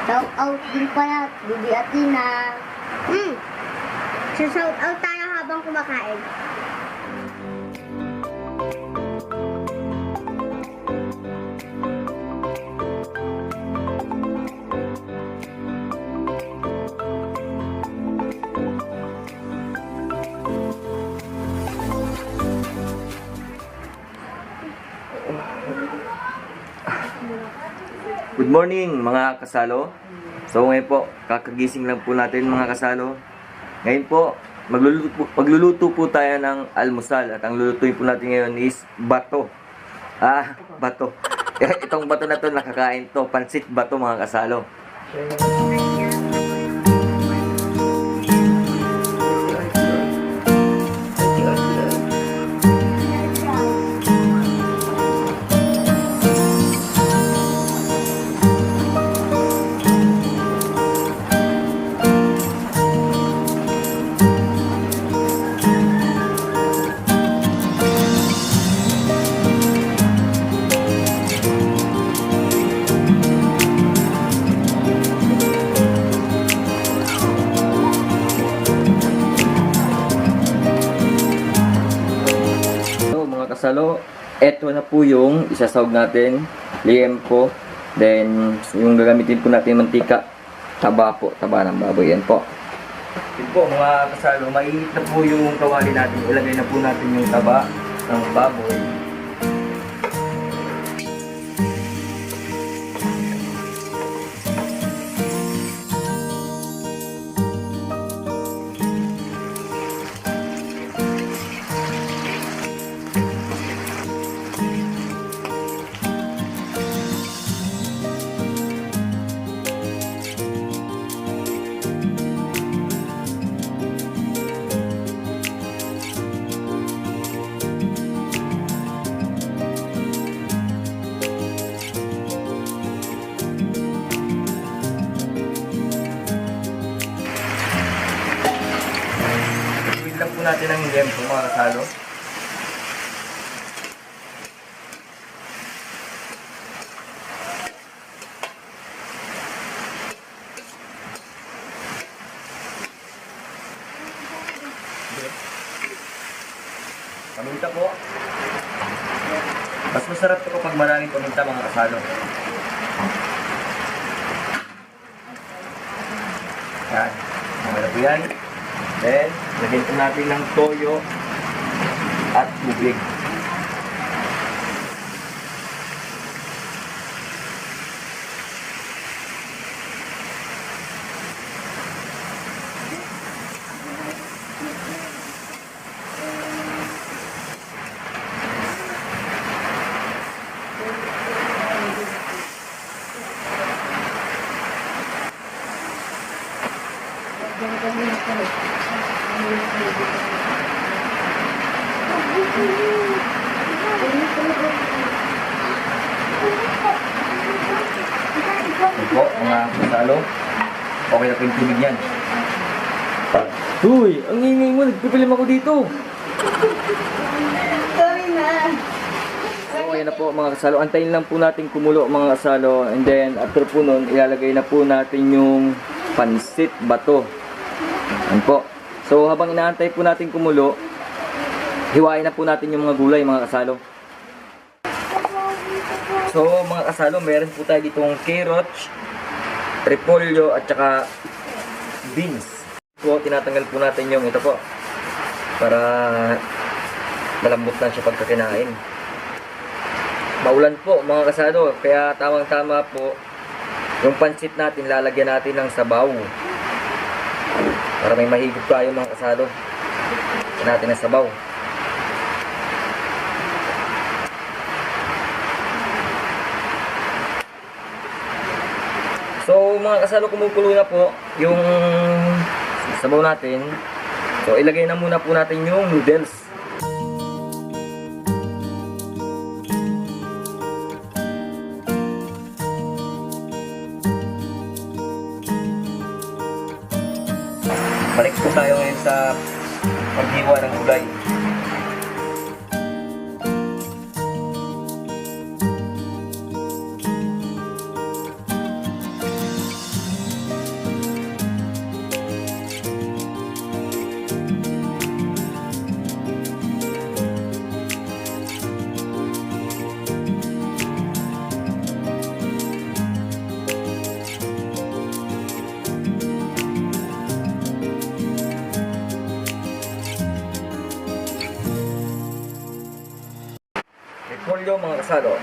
Shout out din pala, Bibi Atina. Shout out tayo habang kumakain. Good morning mga kasalo. So ngayon po, kakagising lang po natin mga kasalo. Ngayon po, magluluto po tayo ng almusal. At ang lulutuin po natin ngayon is bato. Bato. Itong bato na to, nakakain to. Pansit bato mga kasalo. Kasalo, eto na po yung isasawag natin, liempo. Then, yung gagamitin po natin mantika, taba po, taba ng baboy. Yan po. Yan po mga kasalo, mainit na po yung kawali natin. Ilagay na po natin yung taba ng baboy. Lang po natin ang liempo mga kasalo. Paminta po. Mas masarap ito kapag maraming paminta mga kasalo. Yan. Okay na po yan. Then, lagyan po natin ng toyo at tubig. Ito po, mga kasalo. Okay na po yung tubig yan. Uy, ang ingay mo. Nagpipilim ako dito. Sorry na. So, ayan na po mga kasalo. Antayin lang po natin kumulo mga kasalo. And then, after po nun, ilalagay na po natin yung pansit bato. Ayan po. So, habang inaantay po natin kumulo, hiwain na po natin yung mga gulay mga kasalo. So, mga kasalo, meron po tayo ditong carrots, repolyo, at saka beans. So, tinatanggal po natin yung ito po para malambot na siya pagkakinain. Maulan po mga kasalo, kaya tamang-tama po yung pansit natin, lalagyan natin ng sabaw para may mahigop tayo mga kasalo. Lagyan natin ng sabaw. So mga kasalo, kumukulo na po yung sabaw natin. So ilagay na muna po natin yung noodles. Balik po tayo ngayon sa paghiwa ng gulay. repolyo mga kasalo.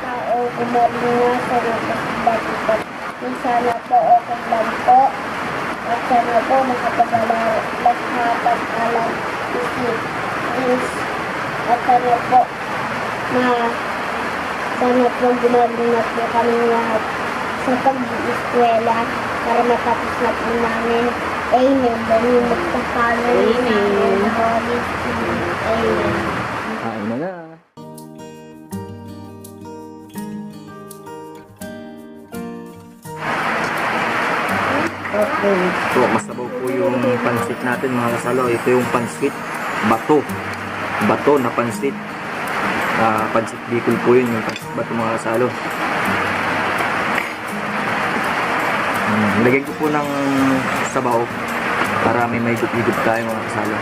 Tao kumalinga sa lupas batikat. Sana po okay lang po. At sana po makapag-alam isip. At sana po gumalingat po kami lahat sa pag-iiskwela para matapos na po namin. Amen. Dahil magpapalo namin. Holy Spirit. Amen. Kain na na. Okay. So, masabaw po yung pansit natin mga kasalo. Ito yung pansit bato. Bato na pansit. Pansit Bicol po yun, yung pansit bato mga kasalo. Lagyan ko po ng sabaw para may higop-higop tayo mga kasalo.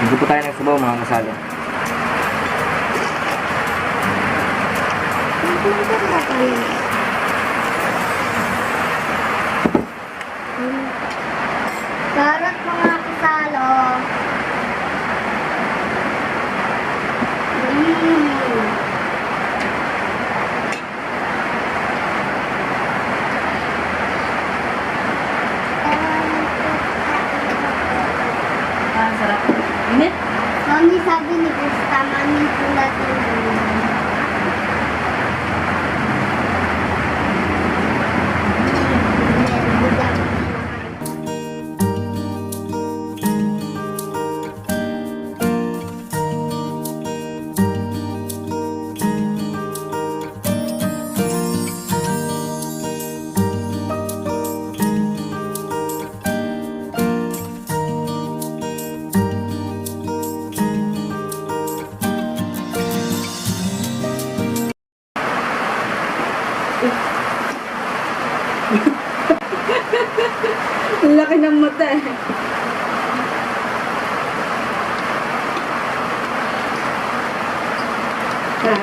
Hindi po tayo ng sabaw mga kasalo. Karot mga kasalo. Sarap. Init? Mami sabi ni Krista, mami po natin. Ang laki ng mata eh. Ha?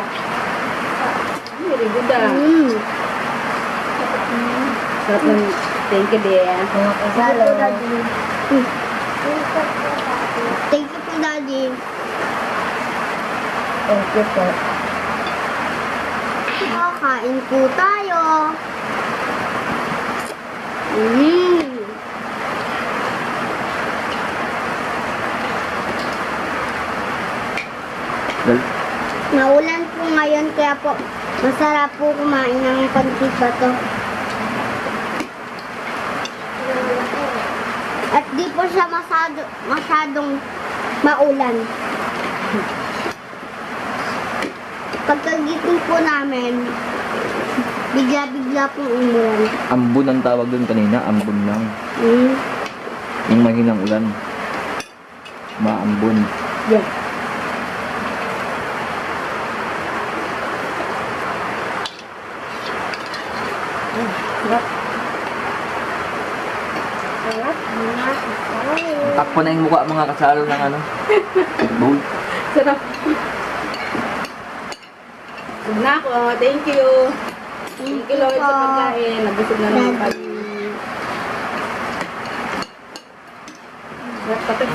Very good ah. Sarap ng thank you dear. Mga kasalo. Thank you po, Daddy. Thank you po. Kain po tayo. Naulan po ngayon kaya po masarap po kumain ng pansit bato. At di po siya masyadong maulan. Pagkagising po namin, bigla-bigla pong umulan. Ambon ang tawag doon kanina, ambon lang. Mm. Yung mahinang ulan. Maambon. Yeah. Sarap. Sarap, mga kasalo. Takpo na yung mukha mga kasalo ng ano. Bowl. Sarap. Busog na ako. Thank you. Thank you Lord sa pagkain. Nabusog na naman kami. Sarap kape.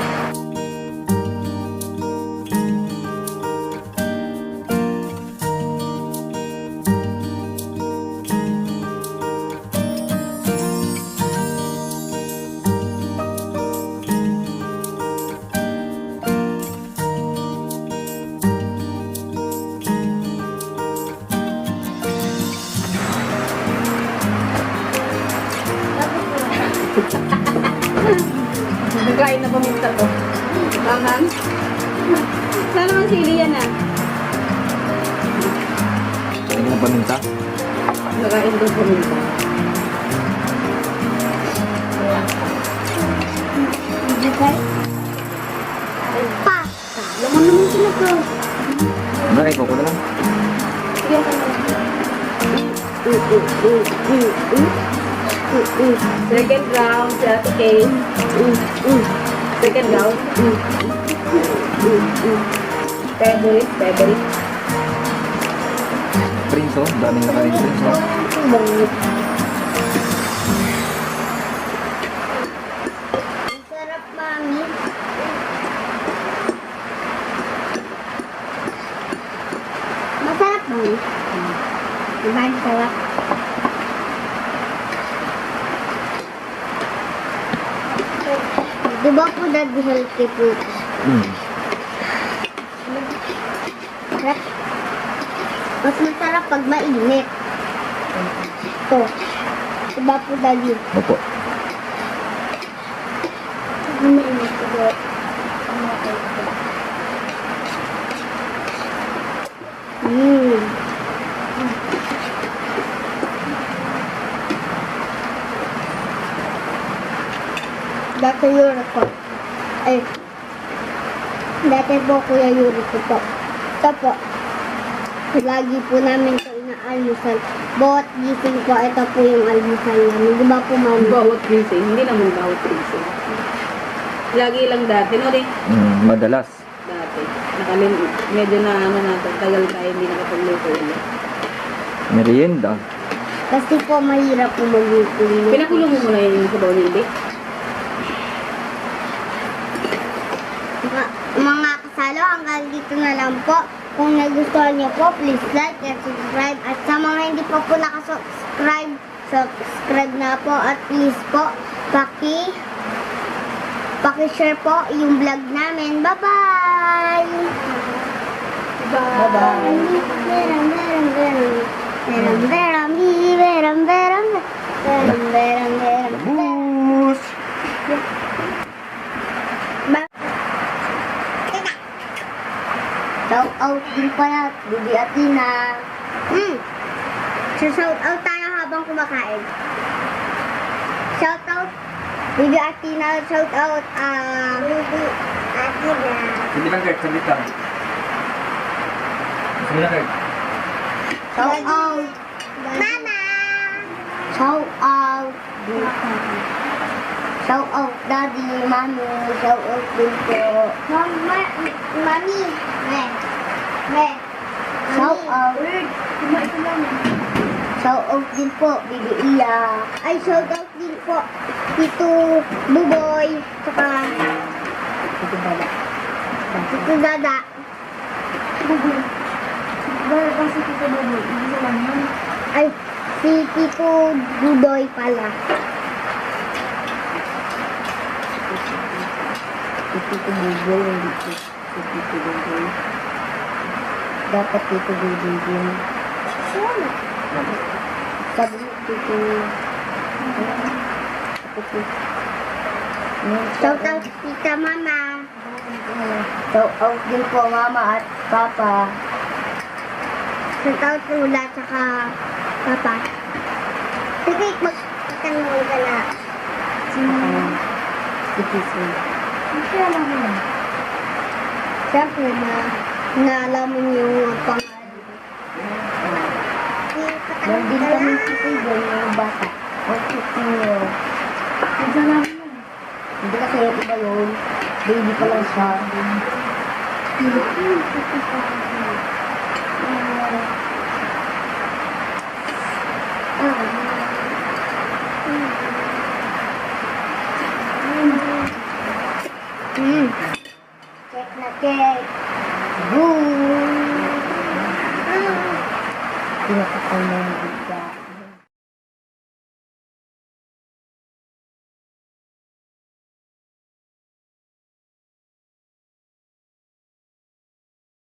Nagkain na paminta ko. Tangan. Sana naman sili yan ah. Tingnan mo paminta. Nagkain doon paminta. Hindi kayo? Pa! Laman naman sila ko. Bakit ko na lang? Sige ka na. Second round, si Ate Kay. Second round. Favorite, favorite. Prince oh. Daming nakain prince oh. Ang sarap, mami. Masarap, mami. Diba ang sarap? Diba po daddy healthy po? Sarap. Mas masarap pag mainit. Ito. Diba po daddy? Opo. Mainit po. Dati Yuri ko. Ay. Dati po Kuya Yuri ko po. Ito po. Lagi po namin ito inaalmusal. Bawat gising po, ito po yung almusal namin. Di ba po, mami? Bawat gising, hindi naman bawat gising. Lagi lang dati, no rin? Madalas. Dati. Medyo na ano na, tagal tayo hindi nakapagluto ulit. Merienda. Kasi po mahirap po magluto. Pinakulo mo muna yung sabaw ni Indik? Mga kasalo, hanggang dito na lang po. Kung nagustuhan niyo po, please like and subscribe. At sa mga hindi pa po nakasubscribe, subscribe na po. At please po, paki-share po yung vlog namin. Bye-bye! Bye-bye! Bus! Shout out din pala, Bibi Atina. Shout out tayo habang kumakain. Shout out, Bibi Atina. Shout out, Bibi Atina. Hindi lang Kurt, sabit lang. Sige lang Kurt. Shout out, Mama. Shout out, shout out, Daddy, Mami. Shout out din po. Mami. Shout out. Shout out din po, Bibi Iya. Ay, shout out din po, Tito Buboy. Saka, Ito bala. Tito Dada. Bala pa si Tito Bobo. Isa lang yun. Ay, si Tito Budoy pala. Tito Bobo. Tito Bobo. Dapat Tito Budoy din. Sabi mo, Tito. Shout out Tita Mama. Shout out din po Mama at Papa. Shout out Lula tsaka Papa. Sige, magtatanong ka na. Sige. Siya lang yun. Siyempre na naalaman yung pangalan. Nandun kami si Kuya yung bata. Okay, niyo. Hindi kasi iba yun. Baby pa lang siya. Cake na cake. Boom! Pinakasal mo.